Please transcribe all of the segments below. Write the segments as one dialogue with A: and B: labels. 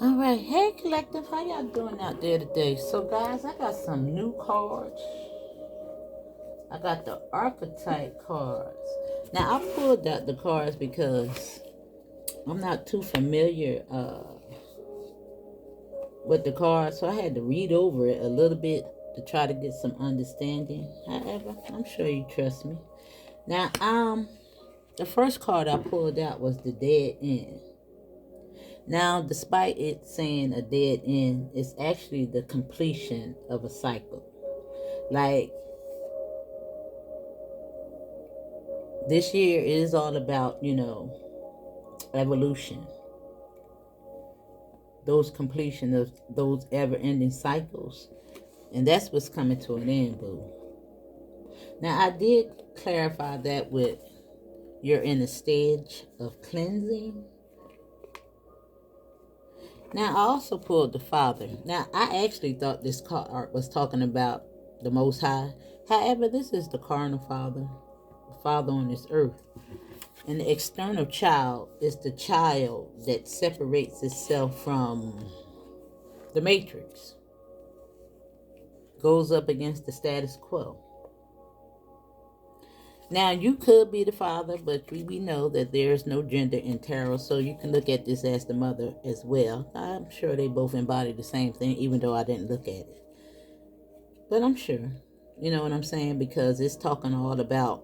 A: All right, hey collective, how y'all doing out there today? So guys, I got some new cards. I got the archetype cards. Now I pulled out the cards because I'm not too familiar with the cards, so I had to read over it a little bit to try to get some understanding. However, I'm sure you trust me. Now, the first card I pulled out was the dead end. Now, despite it saying a dead end, it's actually the completion of a cycle. Like, this year is all about, evolution. Those completion of those ever-ending cycles. And that's what's coming to an end, boo. Now, I did clarify that with you're in a stage of cleansing. Now, I also pulled the Father. Now, I actually thought this card was talking about the Most High. However, this is the carnal Father, the Father on this earth. And the external child is the child that separates itself from the matrix, goes up against the status quo. Now, you could be the father, but we know that there is no gender in tarot, so you can look at this as the mother as well. I'm sure they both embody the same thing, even though I didn't look at it. But I'm sure, you know what I'm saying, because it's talking all about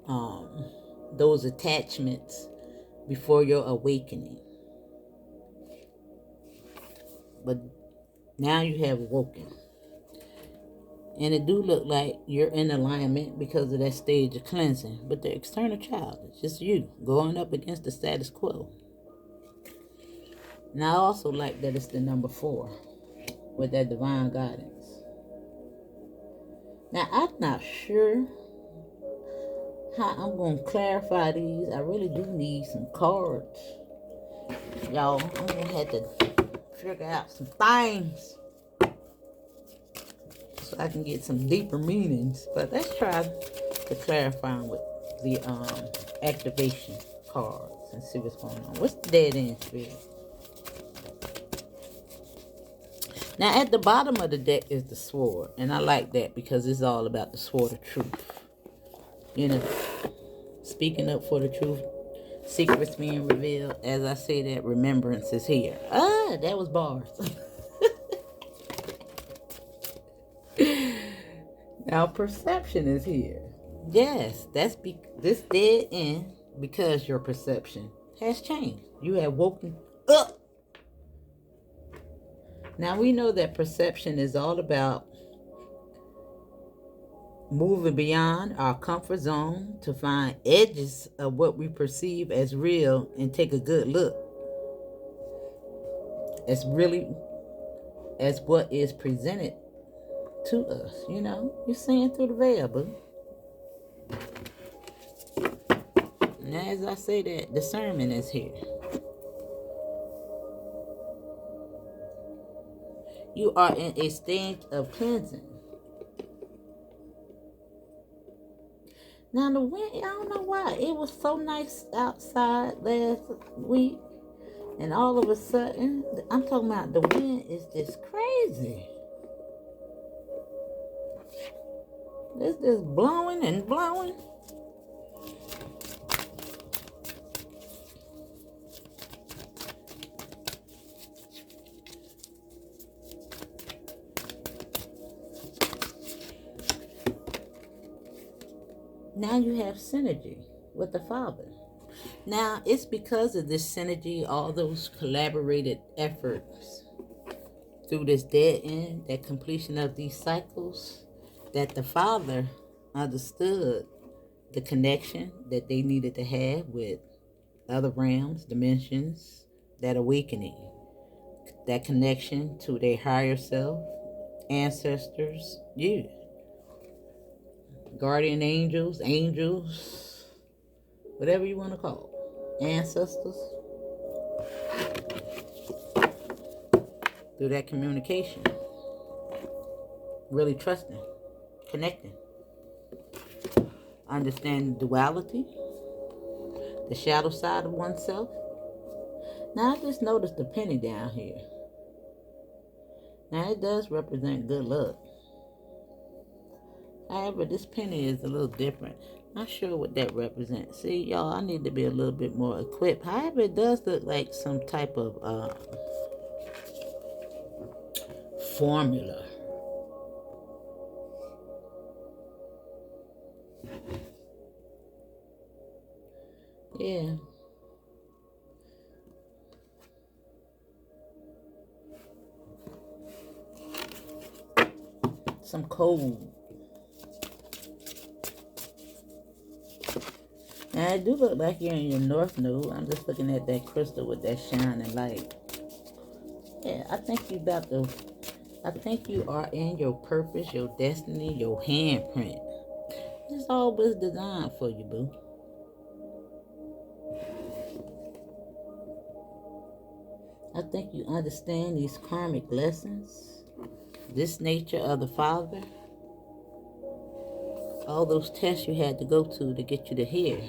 A: those attachments before your awakening. But now you have awoken. And it do look like you're in alignment because of that stage of cleansing. But the external child, it's just you going up against the status quo. And I also like that it's the number 4 with that divine guidance. Now, I'm not sure how I'm going to clarify these. I really do need some cards. Y'all, I'm going to have to figure out some things so I can get some deeper meanings. But let's try to clarify them with the activation cards and see what's going on. What's the dead end, Spirit? Now, at the bottom of the deck is the sword. And I like that because it's all about the sword of truth. You know, speaking up for the truth, secrets being revealed. As I say that, remembrance is here. Ah, that was bars. Now, perception is here. Yes, that's this dead end because your perception has changed. You have woken up. Now, we know that perception is all about moving beyond our comfort zone to find edges of what we perceive as real and take a good look as really as what is presented to us. You know, you're seeing through the veil, boo. And as I say that, discernment is here. You are in a stage of cleansing. Now the wind, I don't know why. It was so nice outside last week. And all of a sudden, I'm talking about the wind is just crazy. It's just blowing and blowing. Now you have synergy with the Father. Now, it's because of this synergy, all those collaborated efforts through this dead end, that completion of these cycles, that the Father understood the connection that they needed to have with other realms, dimensions, that awakening, that connection to their higher self, ancestors, you, guardian angels, whatever you want to call it, ancestors, through that communication, really trusting, connecting, understanding duality, the shadow side of oneself. Now I just noticed the penny down here. Now it does represent good luck. However, this penny is a little different. Not sure what that represents. See, y'all, I need to be a little bit more equipped. However, it does look like some type of formula. Yeah. Some code. Now, it do look like you're in your north node. I'm just looking at that crystal with that shining light. Yeah, I think you are in your purpose, your destiny, your handprint. It's always designed for you, boo. I think you understand these karmic lessons, this nature of the Father, all those tests you had to go to get you to hear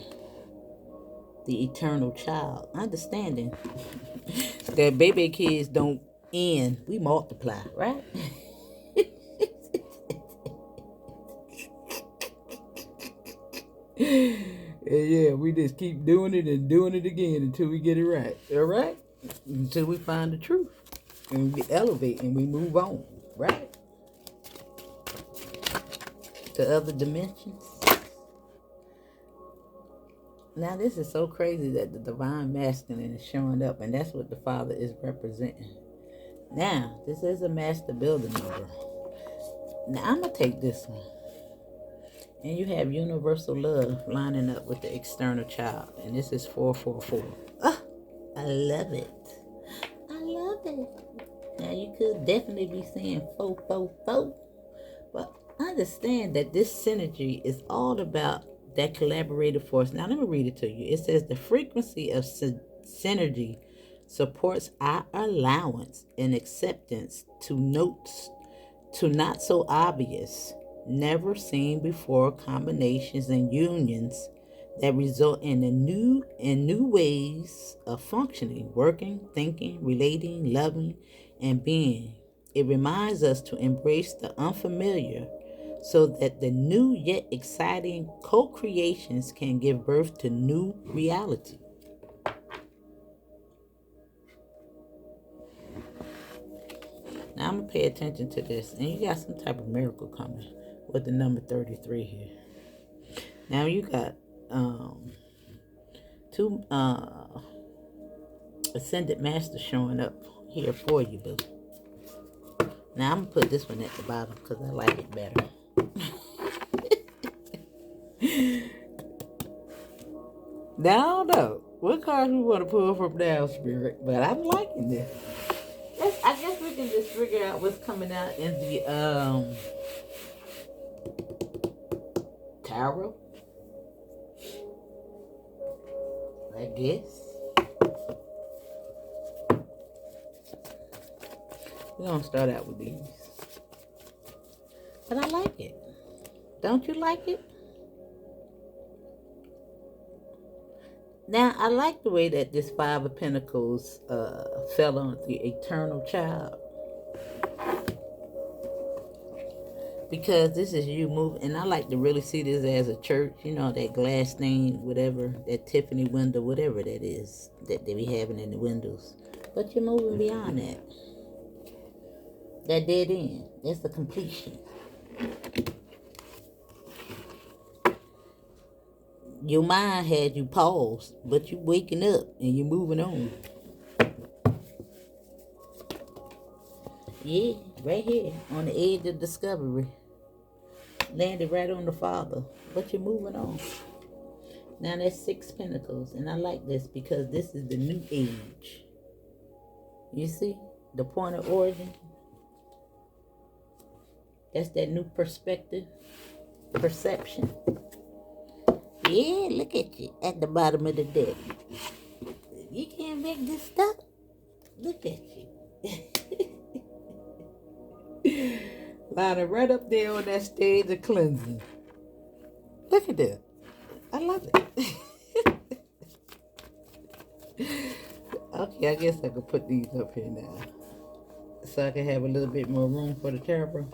A: the eternal child. Understanding that baby kids don't end, we multiply, right? And yeah, we just keep doing it and doing it again until we get it right. All right? Until we find the truth. And we elevate and we move on. Right? To other dimensions. Now this is so crazy that the divine masculine is showing up, and that's what the Father is representing. Now, this is a master builder number. Now I'm gonna take this one. And you have universal love lining up with the external child. And this is 444. Oh, I love it. I love it. Now you could definitely be saying 444. But understand that this synergy is all about that collaborative force. Now let me read it to you. It says the frequency of synergy supports our allowance and acceptance to notes to not so obvious, never seen before combinations and unions that result in new ways of functioning, working, thinking, relating, loving, and being. It reminds us to embrace the unfamiliar so that the new yet exciting co-creations can give birth to new reality. Now I'm going to pay attention to this. And you got some type of miracle coming with the number 33 here. Now you got two ascended masters showing up here for you, boo. Now I'm going to put this one at the bottom because I like it better. Now I don't know what cards we want to pull from down, Spirit, but I'm liking this. I guess we can just figure out what's coming out in the tarot. I guess. We're going to start out with these. But I like it. Don't you like it? Now, I like the way that this Five of Pentacles fell on the eternal child. Because this is you moving, and I like to really see this as a church, you know, that glass thing, whatever, that Tiffany window, whatever that is, that they be having in the windows. But you're moving beyond that. That dead end, that's the completion. Your mind had you paused, but you waking up and you're moving on. Yeah, right here on the edge of discovery. Landed right on the Father, but you're moving on. Now that's 6 Pentacles, and I like this because this is the new age. You see, the point of origin. That's that new perspective, perception. Yeah, look at you at the bottom of the deck. You can't make this stuff. Look at you. Lining right up there on that stage of cleansing. Look at that. I love it. Okay, I guess I could put these up here now. so I can have a little bit more room for the tarot.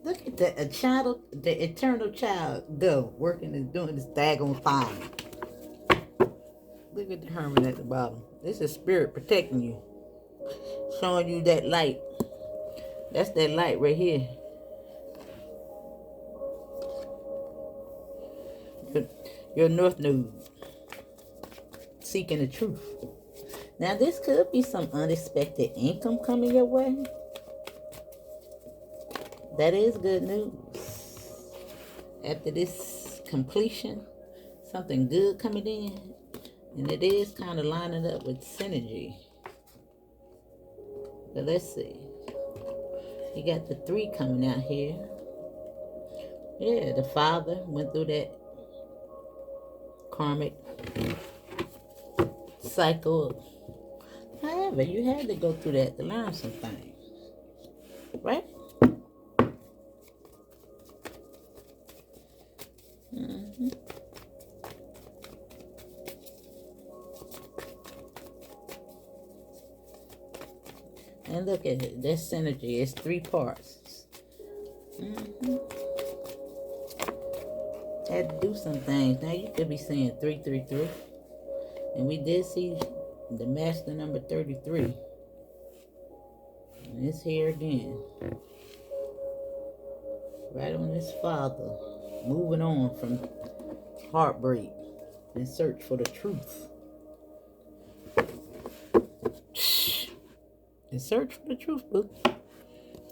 A: Look at the child, the eternal child, go working and doing this daggone thing. Look at the hermit at the bottom. This is spirit protecting you, showing you that light. That's that light right here. Your north node, seeking the truth. Now this could be some unexpected income coming your way. That is good news. After this completion, something good coming in. And it is kind of lining up with synergy. But let's see. You got the 3 coming out here. Yeah, the father went through that karmic cycle. However, you had to go through that to learn some things. Right? Mm-hmm. And look at it. That synergy is 3 parts. Mm-hmm. Had to do some things. Now you could be saying 333. And we did see the master number 33. And it's here again. Right on his father. Moving on from heartbreak and search for the truth. And search for the truth, boo.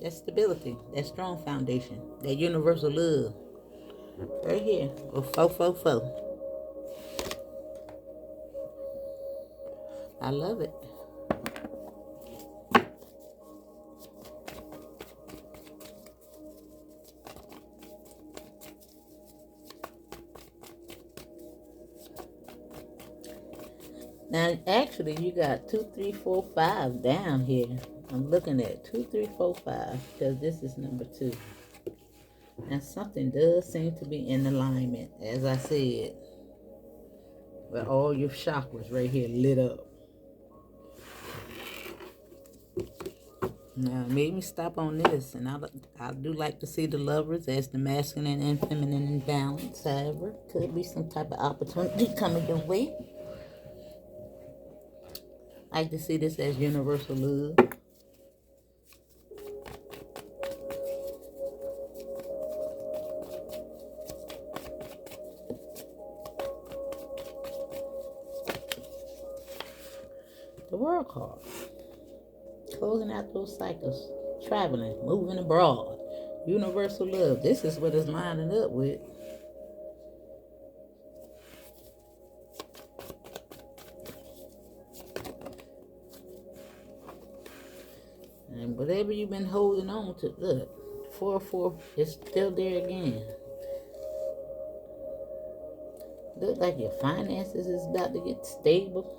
A: That stability, that strong foundation, that universal love. Right here. Or 444. I love it. Now, actually, you got 2, 3, 4, 5 down here. I'm looking at 2, 3, 4, 5 because this is number 2. Now, something does seem to be in alignment, as I said, with all your chakras right here lit up. Now, it made me stop on this, and I do like to see the lovers as the masculine and feminine in balance. However, could be some type of opportunity coming your way. I like to see this as universal love. The World card. Closing out those cycles. Traveling. Moving abroad. Universal love. This is what it's lining up with. And whatever you've been holding on to, look, 4-4 is still there again. Look like your finances is about to get stable.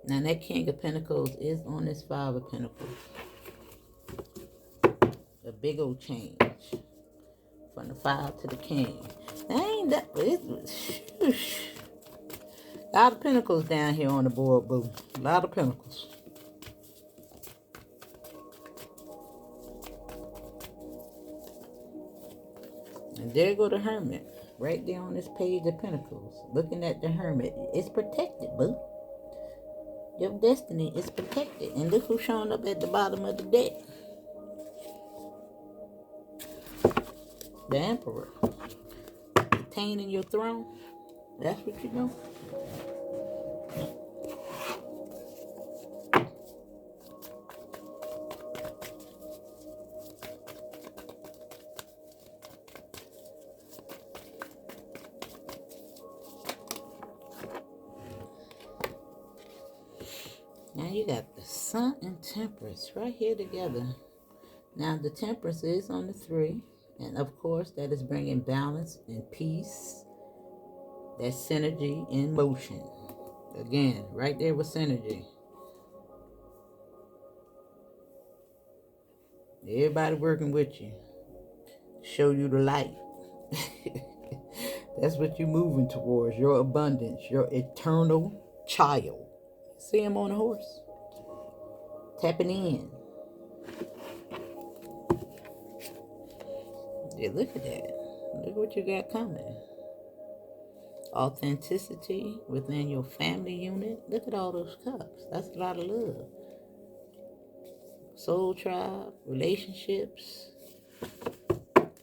A: Now that King of Pentacles is on this 5 of Pentacles. A big old change. From the 5 to the King. That ain't that, it's, a lot of pentacles down here on the board, boo. A lot of pentacles. And there go the Hermit. Right there on this page of pentacles. Looking at the Hermit. It's protected, boo. Your destiny is protected. And look who's showing up at the bottom of the deck. The Emperor. Attaining your throne. That's what you know. Now you got the Sun and Temperance right here together. Now the Temperance is on the 3. And of course that is bringing balance and peace. That synergy in motion. Again, right there with synergy. Everybody working with you. Show you the light. That's what you're moving towards. Your abundance. Your eternal child. See him on a horse, tapping in. Yeah, look at that. Look what you got coming. Authenticity within your family unit. Look at all those cups. That's a lot of love. Soul tribe, relationships.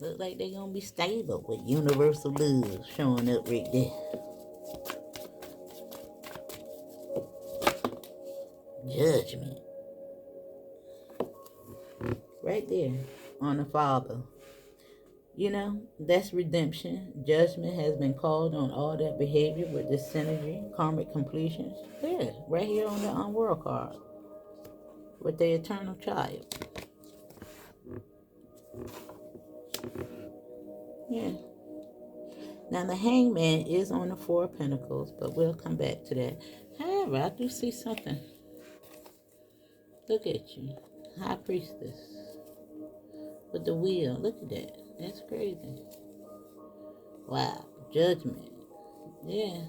A: Look like they're gonna be stable with universal love showing up right there. Judgment. Right there on the Father. You know, that's redemption. Judgment has been called on all that behavior with this synergy, karmic completion. Yeah, right here on the world card with the eternal child. Yeah. Now the hangman is on the Four of Pentacles, but we'll come back to that. However, I do see something. Look at you. High priestess. With the wheel. Look at that. That's crazy. Wow. Judgment. Yeah.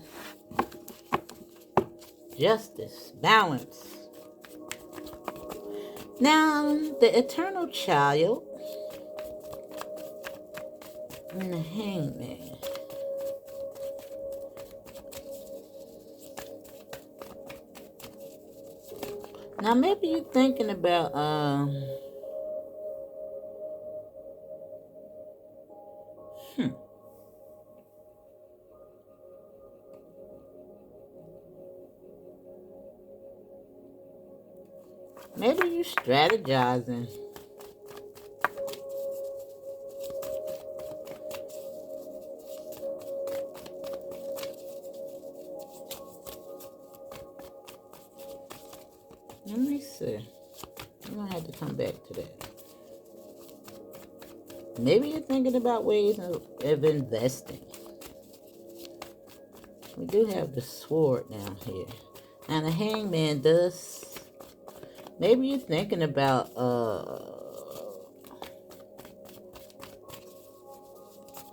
A: Justice. Balance. Now, the eternal child and the hangman. Now, maybe you're thinking about, maybe you're strategizing. Let me see. I'm going to have to come back to that. Maybe you're thinking about ways of investing. We do have the sword down here. Now the hangman does. Maybe you're thinking about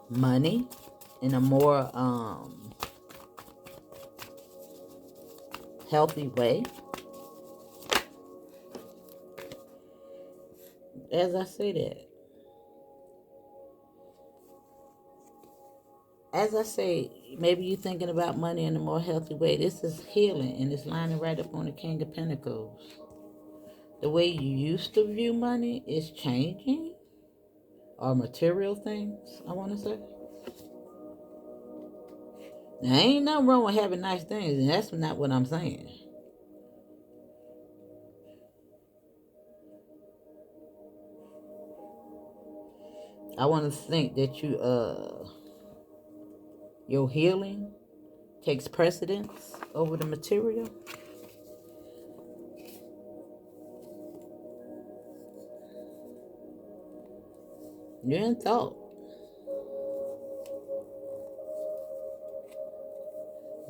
A: money in a more healthy way. As I say that. As I say, maybe you're thinking about money in a more healthy way. This is healing, and it's lining right up on the King of Pentacles. The way you used to view money is changing, or material things, I want to say. Now, ain't nothing wrong with having nice things, and that's not what I'm saying. I want to think that your healing takes precedence over the material. You're in thought.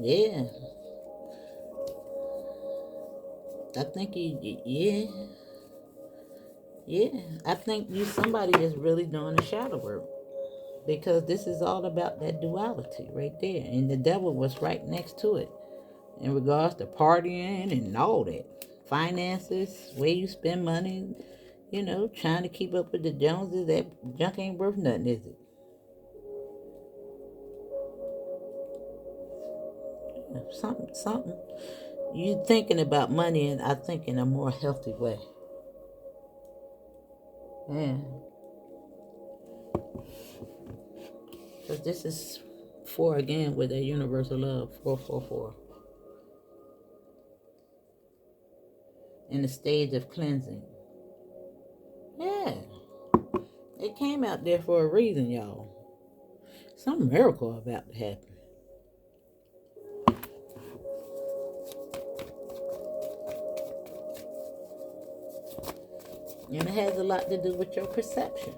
A: Yeah. I think yeah. Yeah. I think somebody is really doing the shadow work. Because this is all about that duality right there. And the devil was right next to it. In regards to partying and all that. Finances, way you spend money, trying to keep up with the Joneses. That junk ain't worth nothing, is it? Something. You thinking about money, and I think in a more healthy way. Yeah. Because this is 4 again with that universal love. 444. In the stage of cleansing. Yeah. It came out there for a reason, y'all. Some miracle about to happen. And it has a lot to do with your perception.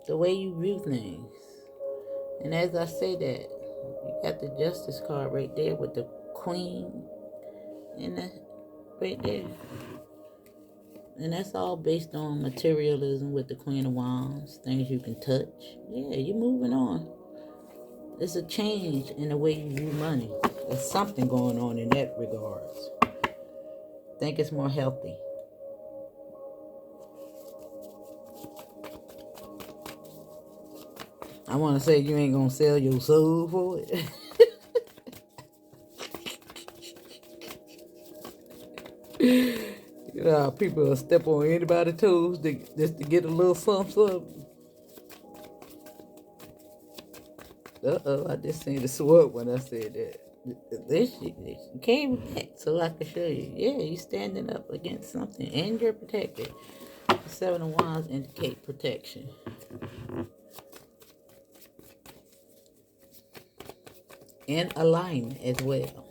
A: The way you view things. And as I say that, you got the Justice card right there with the Queen in the right there. And that's all based on materialism with the Queen of Wands, things you can touch. Yeah, you're moving on. It's a change in the way you view money. There's something going on in that regards. I think it's more healthy. I want to say you ain't going to sell your soul for it. You know how people will step on anybody's toes just to get a little something. Uh-oh, I just seen the sword when I said that. This came back so I can show you. Yeah, you're standing up against something and you're protected. The 7 of Wands indicate protection. And alignment as well.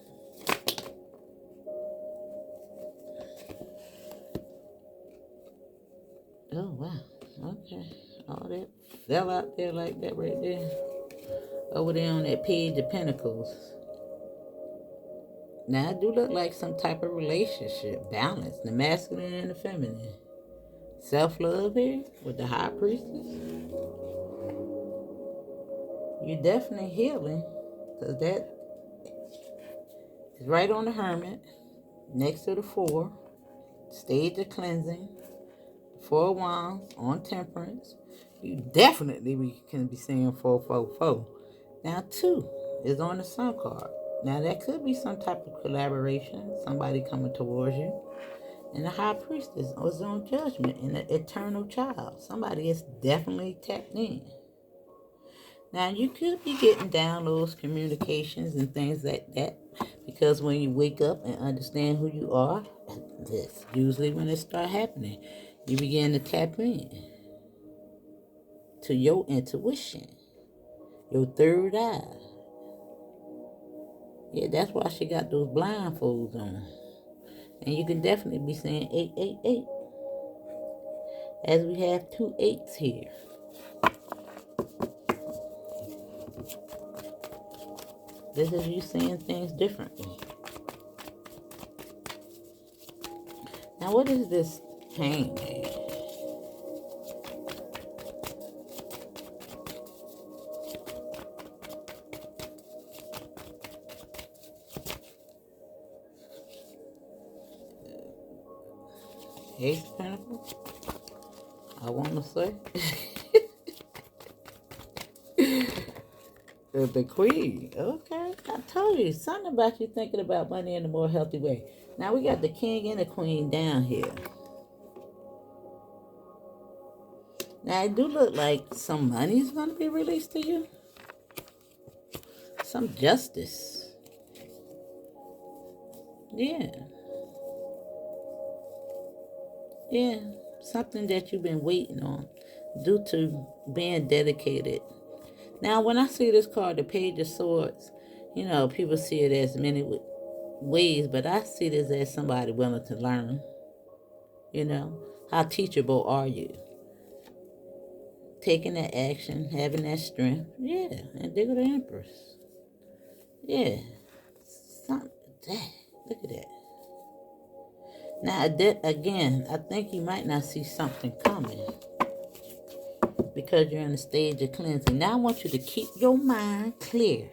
A: Oh, wow. Okay. All that fell out there like that right there. Over there on that page of pentacles. Now, it do look like some type of relationship. Balance. The masculine and the feminine. Self-love here with the high priestess. You're definitely healing. Because that is right on the hermit. Next to the 4. Stage of cleansing. 4 of Wands on temperance. You definitely can be seeing 444. Now 2 is on the Sun card. Now that could be some type of collaboration. Somebody coming towards you. And the High Priestess was on Judgment and the Eternal Child. Somebody is definitely tapped in. Now you could be getting downloads, communications, and things like that. Because when you wake up and understand who you are, that's usually when it starts happening. You begin to tap in to your intuition, your third eye. Yeah, that's why she got those blindfolds on. And you can definitely be saying 888. As we have 2 8s here. This is you seeing things differently. Now what is this hangman? Ace of Pentacles? I want to say. The Queen. Okay. I told you. Something about you thinking about money in a more healthy way. Now we got the King and the Queen down here. Now it do look like some money is going to be released to you. Some justice. Yeah. Yeah. Something that you've been waiting on due to being dedicated. Now, when I see this card, the Page of Swords, you know, people see it as many ways, but I see this as somebody willing to learn. You know, how teachable are you? Taking that action, having that strength. Yeah, and dig the Empress. Yeah. Look at that. Now, again, I think you might not see something coming because you're in a stage of cleansing. Now, I want you to keep your mind clear.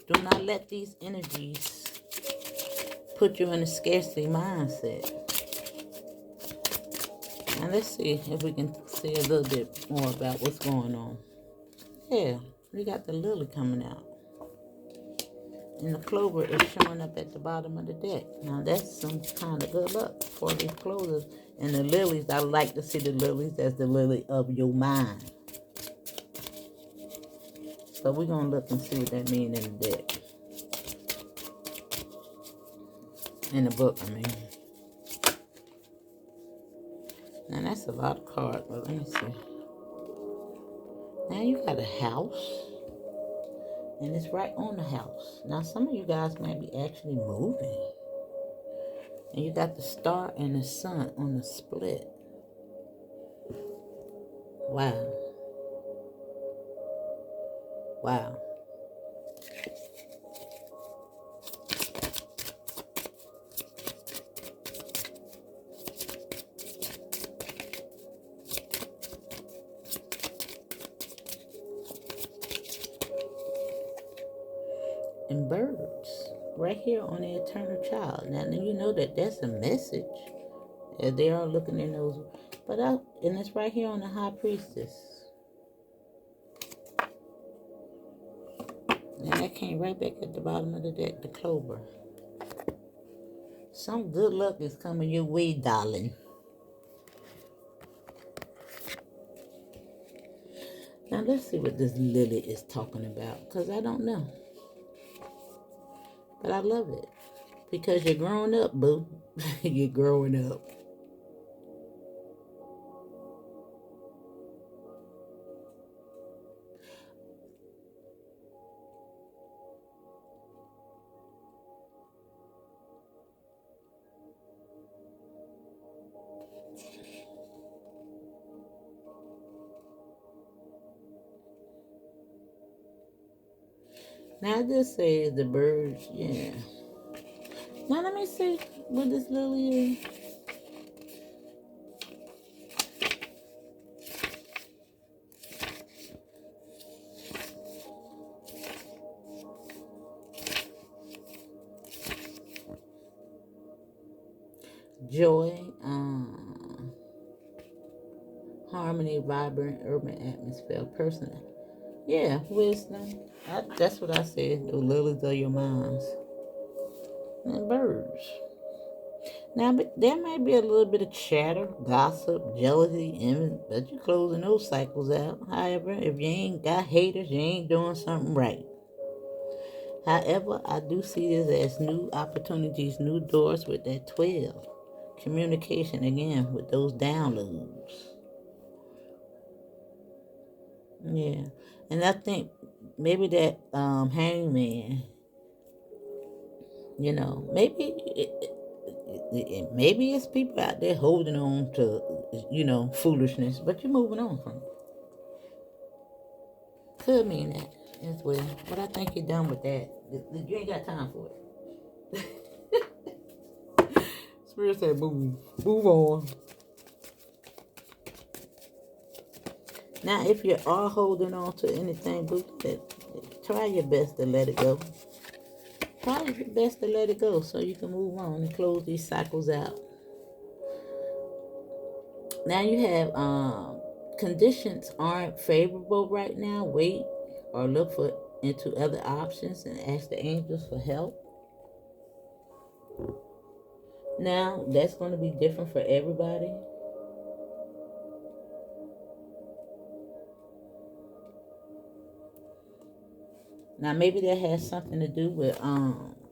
A: Do not let these energies put you in a scarcity mindset. Now, let's see if we can see a little bit more about what's going on. Yeah, we got the lily coming out. And the clover is showing up at the bottom of the deck. Now, that's some kind of good luck for these clovers. And the lilies, I like to see the lilies as the lily of your mind. So we're going to look and see what that means in the deck. In the book, I mean. Now, that's a lot of cards, but let me see. Now, you got a house. And it's right on the house. Now, some of you guys might be actually moving. And you got the star and the sun on the split. Wow. Wow. and birds right here on the eternal child. Now you know that that's a message. They are looking in those, and it's right here on the high priestess. And that came right back at the bottom of the deck, the clover. Some good luck is coming your way, darling. Now let's see what this lily is talking about, because I don't know. But I love it. Because you're growing up, boo. You're growing up. Now this says the birds, yeah. Now let me see what this lily is. Joy, harmony, vibrant, urban atmosphere, personal. Yeah, wisdom. That's what I said. The lilies of your minds. And birds. Now, but there might be a little bit of chatter, gossip, jealousy, envy, but you're closing those cycles out. However, if you ain't got haters, you ain't doing something right. However, I do see this as new opportunities, new doors with that 12. Communication again with those downloads. Yeah. And I think maybe that hangman, maybe it's people out there holding on to, foolishness, but you're moving on from it. Could mean that as well. But I think you're done with that. You ain't got time for it. Spirit said move. Move on. Now, if you are holding on to anything, try your best to let it go. Try your best to let it go so you can move on and close these cycles out. Now you have conditions aren't favorable right now. Wait or look for into other options and ask the angels for help. Now that's going to be different for everybody. Now maybe that has something to do with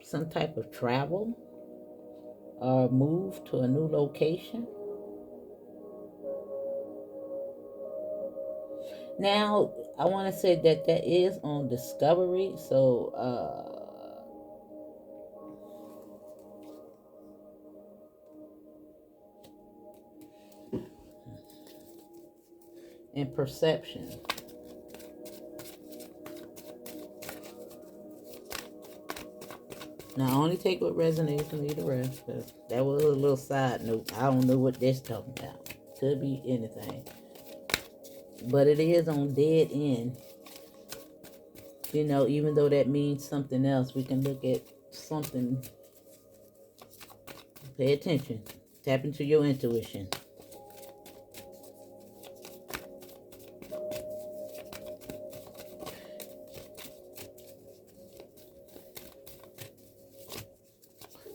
A: some type of travel or move to a new location. Now I want to say that is on discovery, so in perception. Now, only take what resonates and leave the rest. Cause that was a little side note. I don't know what this talking about. Could be anything. But it is on dead end. Even though that means something else, we can look at something. Pay attention. Tap into your intuition.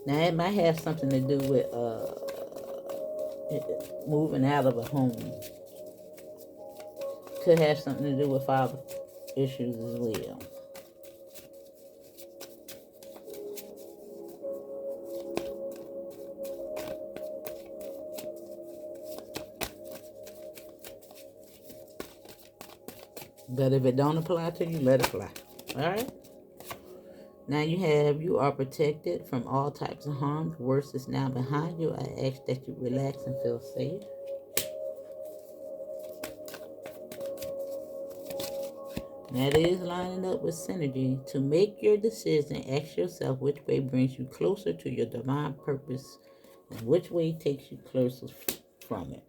A: Now, it might have something to do with moving out of a home. Could have something to do with father issues as well. But if it don't apply to you, let it fly. All right? Now you are protected from all types of harm. The worst is now behind you. I ask that you relax and feel safe. That is lining up with synergy. To make your decision, ask yourself which way brings you closer to your divine purpose and which way takes you closer from it.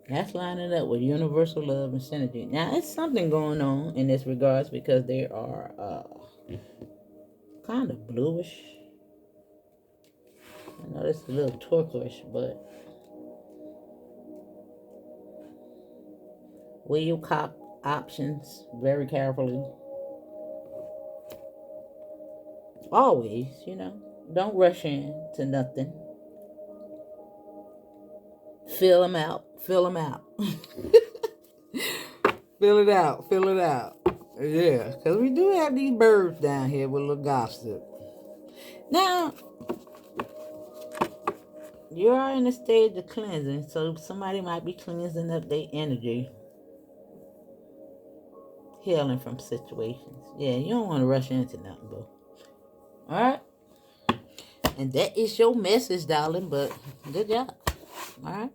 A: That's lining up with universal love and synergy. Now, it's something going on in this regards because they are kind of bluish. I know it's a little turquoise, but will you cop options very carefully? Always, don't rush in to nothing. Fill them out. Fill them out. Fill it out. Fill it out. Yeah, because we do have these birds down here with a little gossip. Now, you are in a stage of cleansing, so somebody might be cleansing up their energy, healing from situations. Yeah, you don't want to rush into nothing, boo. All right? And that is your message, darling, but good job. All right?